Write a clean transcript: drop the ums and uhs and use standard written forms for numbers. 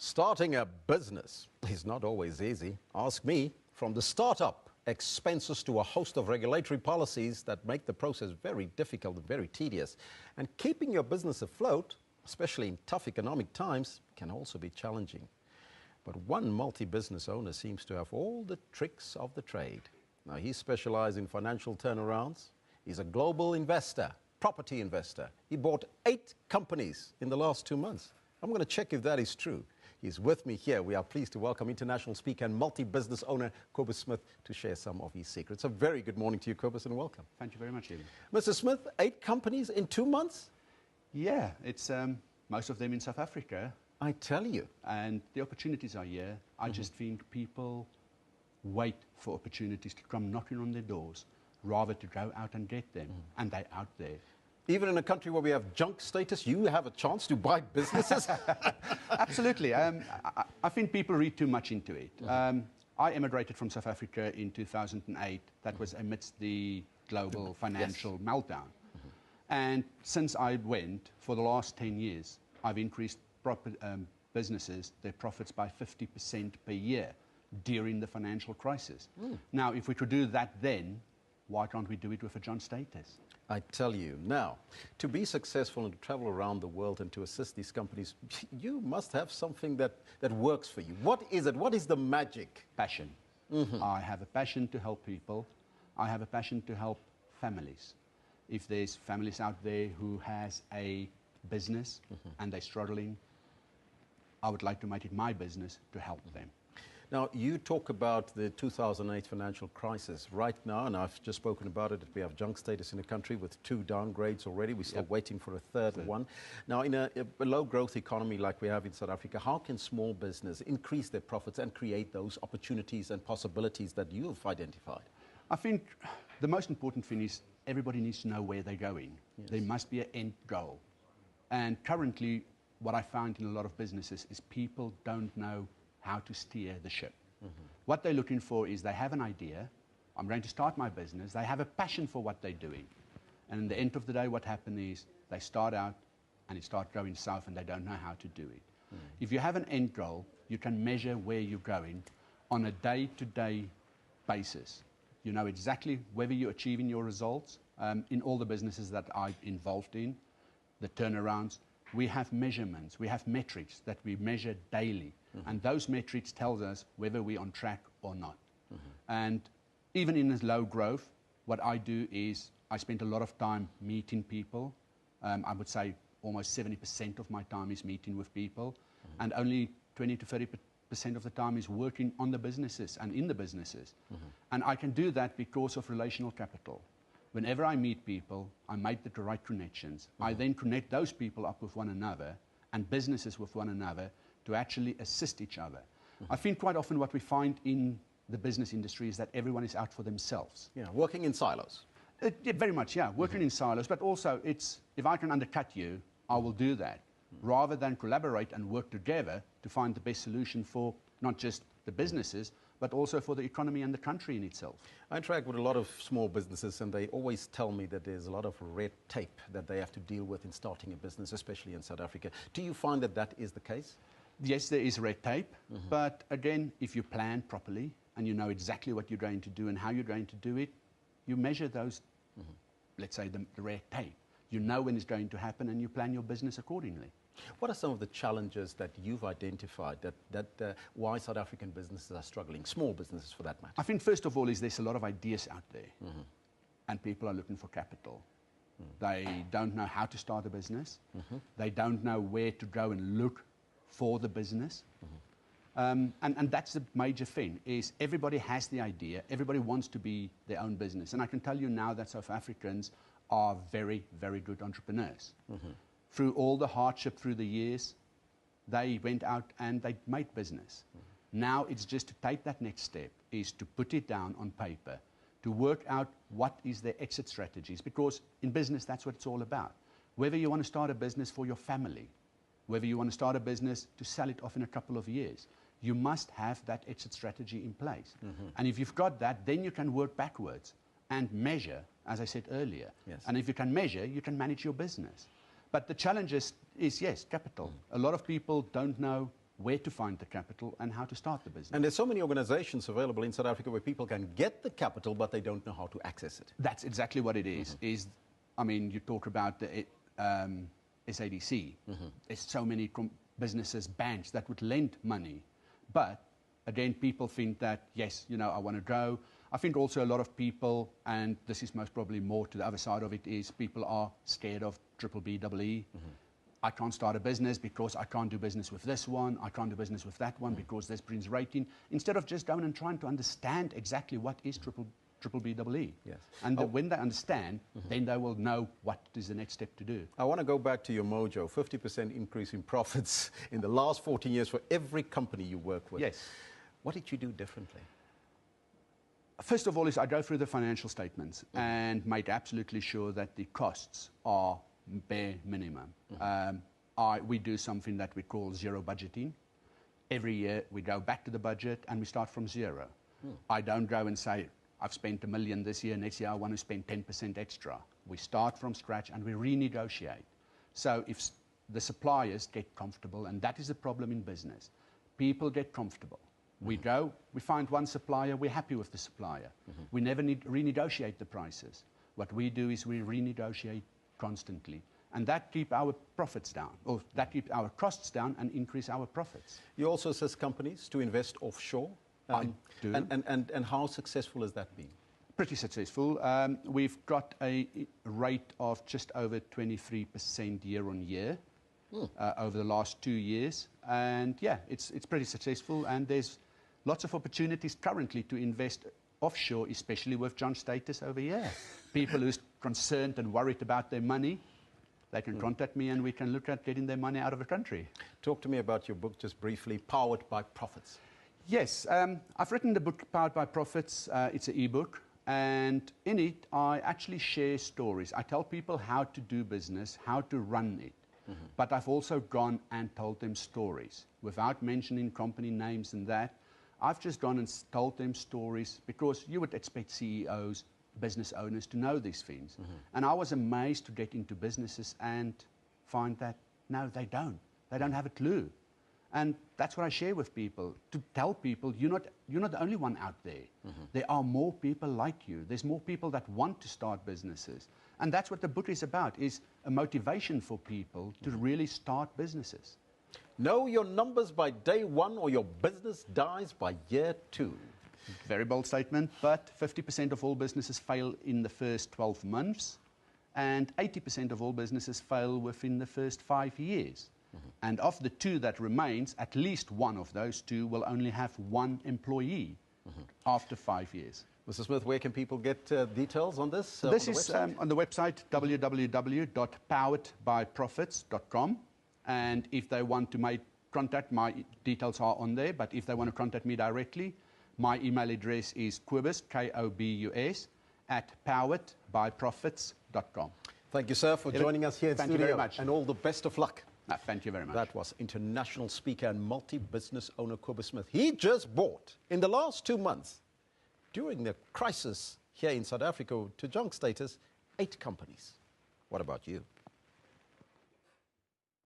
Starting a business is not always easy. Ask me. From the startup expenses to a host of regulatory policies that make the process very difficult and very tedious. And keeping your business afloat, especially in tough economic times, can also be challenging. But one multi-business owner seems to have all the tricks of the trade. Now, he specializes in financial turnarounds. He's a global investor, property investor. He bought 8 companies in the last 2 months. I'm going to check if that is true. He's with me here. We are pleased to welcome international speaker and multi-business owner Kobus Smith to share some of his secrets. A very good morning to you, Kobus, and welcome. Thank you very much, Ian. Mr. Smith, 8 companies in 2 months? Yeah, it's most of them in South Africa. I tell you. And the opportunities are here. I just think people wait for opportunities to come knocking on their doors rather to go out and get them. And they're out there. Even in a country where we have junk status, you have a chance to buy businesses? Absolutely. I think people read too much into it. I emigrated from South Africa in 2008. That was amidst the global financial meltdown. And since I went, for the last 10 years, I've increased businesses, their profits by 50% per year during the financial crisis. Now, if we could do that then, why can't we do it with a junk status? I tell you. Now, to be successful and to travel around the world and to assist these companies, you must have something that works for you. What is it? What is the magic? Passion. I have a passion to help people. I have a passion to help families. If there's families out there who has a business and they're struggling, I would like to make it my business to help them. Now, you talk about the 2008 financial crisis right now, and I've just spoken about it. We have junk status in the country with 2 downgrades already. We're still waiting for a third one. Now, in a low-growth economy like we have in South Africa, how can small business increase their profits and create those opportunities and possibilities that you've identified? I think the most important thing is everybody needs to know where they're going. There must be an end goal. And currently, what I find in a lot of businesses is people don't know how to steer the ship. What they're looking for is they have an idea, I'm going to start my business, they have a passion for what they're doing. And in the end of the day, what happens is they start out and it starts going south and they don't know how to do it. If you have an end goal, you can measure where you're going on a day-to-day basis. You know exactly whether you're achieving your results. In all the businesses that I'm involved in, the turnarounds, we have measurements, we have metrics that we measure daily. And those metrics tells us whether we're on track or not. And even in this low growth, what I do is I spend a lot of time meeting people. I would say almost 70% of my time is meeting with people, and only 20 to 30% of the time is working on the businesses and in the businesses. And I can do that because of relational capital. Whenever I meet people, I make the right connections. I then connect those people up with one another and businesses with one another to actually assist each other. I think quite often what we find in the business industry is that everyone is out for themselves. Yeah, working in silos. Very much, yeah, working in silos, but also it's, if I can undercut you, I will do that, rather than collaborate and work together to find the best solution for not just the businesses, but also for the economy and the country in itself. I interact with a lot of small businesses, and they always tell me that there's a lot of red tape that they have to deal with in starting a business, especially in South Africa. Do you find that that is the case? Yes, there is red tape, but again, if you plan properly and you know exactly what you're going to do and how you're going to do it, you measure those, let's say, the red tape. You know when it's going to happen and you plan your business accordingly. What are some of the challenges that you've identified that why South African businesses are struggling, small businesses for that matter? I think first of all is there's a lot of ideas out there and people are looking for capital. They don't know how to start a business. They don't know where to go and look for the business. And that's the major thing, is everybody has the idea, everybody wants to be their own business. And I can tell you now that South Africans are very, very good entrepreneurs. Through all the hardship through the years, they went out and they made business. Now it's just to take that next step, is to put it down on paper, to work out what is their exit strategies, because in business that's what it's all about. Whether you want to start a business for your family, whether you want to start a business to sell it off in a couple of years, you must have that exit strategy in place. And if you've got that, then you can work backwards and measure, as I said earlier. And if you can measure, you can manage your business. But the challenge is yes, capital. A lot of people don't know where to find the capital, and how to start the business. And there's so many organizations available in South Africa where people can get the capital, but they don't know how to access it. That's exactly what it is. I mean, you talk about the SABC. There's so many businesses, banks that would lend money. But again, people think that, yes, you know, I want to grow. I think also a lot of people, and this is most probably more to the other side of it, is people are scared of BBBEE. I can't start a business because I can't do business with this one. I can't do business with that one because this brings rating. Instead of just going and trying to understand exactly what is BBBEE. Yes. And when they understand, then they will know what is the next step to do. I want to go back to your mojo, 50% increase in profits in the last 14 years for every company you work with. Yes. What did you do differently? First of all, I go through the financial statements and make absolutely sure that the costs are bare minimum. We do something that we call zero budgeting. Every year we go back to the budget and we start from zero. I don't go and say, I've spent $1 million this year, next year I want to spend 10% extra. We start from scratch and we renegotiate. So if the suppliers get comfortable, and that is the problem in business, people get comfortable. We go, we find one supplier, we're happy with the supplier. We never need to renegotiate the prices. What we do is we renegotiate constantly. And that keeps our profits down, or that keeps our costs down and increase our profits. You also assist companies to invest offshore. I do. And how successful has that been? Pretty successful. We've got a rate of just over 23% year on year over the last 2 years. And yeah, it's pretty successful. And there's lots of opportunities currently to invest offshore, especially with John's status over here. People who's concerned and worried about their money, they can contact me and we can look at getting their money out of the country. Talk to me about your book just briefly, Powered by Profits. Yes, I've written the book Powered by Profits. It's an e-book, and in it I actually share stories. I tell people how to do business, how to run it, but I've also gone and told them stories without mentioning company names and that. I've just gone and told them stories because you would expect CEOs, business owners to know these things. And I was amazed to get into businesses and find that, no, they don't. They don't have a clue. And that's what I share with people, to tell people you're not the only one out there. There are more people like you. There's more people that want to start businesses. And that's what the book is about, is a motivation for people to really start businesses. Know your numbers by day one or your business dies by year 2. Very bold statement, but 50% of all businesses fail in the first 12 months, and 80% of all businesses fail within the first 5 years. And of the 2 that remains, at least one of those 2 will only have 1 employee after 5 years. Mr. Smith, where can people get details on this? This is on the website, www.poweredbyprofits.com. And if they want to make contact, my details are on there. But if they want to contact me directly, my email address is Kobus, Kobus, @poweredbyprofits.com. Thank you, sir, for joining us here in studio. Thank you very much. And all the best of luck. Thank you very much. That was international speaker and multi-business owner Kobus Smith. He just bought, in the last 2 months, during the crisis here in South Africa to junk status, 8 companies. What about you?